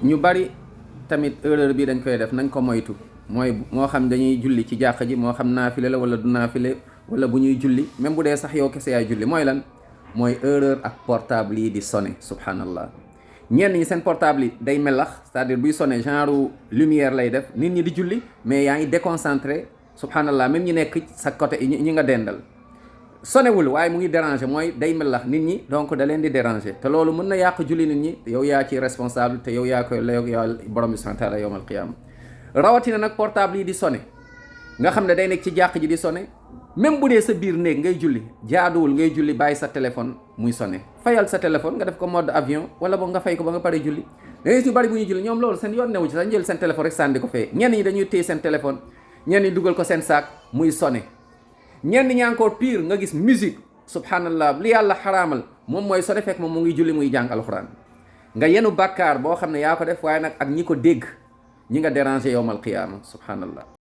ñu bari tamit erreur bi dañ koy def, nañ ko moytu. mooy moo xam dañuy julli ci jàkka ji, moo xam naafile la wala du naafile, wala bu ñuy julli même bu dee sax yow kese yaay julli. mooy lan? mooy erreur ak portable yi di sonné. subhanallah, ñenn ñi seen portable yi day melax, c'est-à-dire buy sonné genre lumière lay def, nit ñi di julli mais yaa ngi déconcentré. subhanallah, même ñi nekk sa côté ñi nga dendal sonewul waaye mu ngi déranger, mooy day melax nit ñi, donc da leen di déranger, te loolu mën na yàq julli nit ñi. yow yaa ci responsable, te yow yaa koy layoog yow borom bi subhanahu wa taala yawmal qiyaama. rawatina nag portable yi di sonné, nga xam ne day nekk ci jàq ji di sonné, même bu dee sa biir néeg ngay julli, jaaduwul ngay julli bàyyi sa téléphone muy sonné. fayal sa téléphone nga def ko mode avion, wala boog nga fay ko ba nga pare julli. da ngay ñu bari bu ñuy julli ñoom loolu seen yoon newu ci sax, jël seen téléphone rek sànni ko fee. ñenn ñi dañuy téye seen téléphone, ñenn ñi dugal ko seen saak muy sonné. ñenn ñi encore pire nga gis musique, subhanallah, li yàlla xaraamal moom mooy sonné fekk moom mu ngi julli muy jàng alxuraan. nga yenu bàkkaar boo xam ne yaa ko def, waaye nag ak ñi ko dégg ñi nga déranger yawmal qiyaama. subhanallah.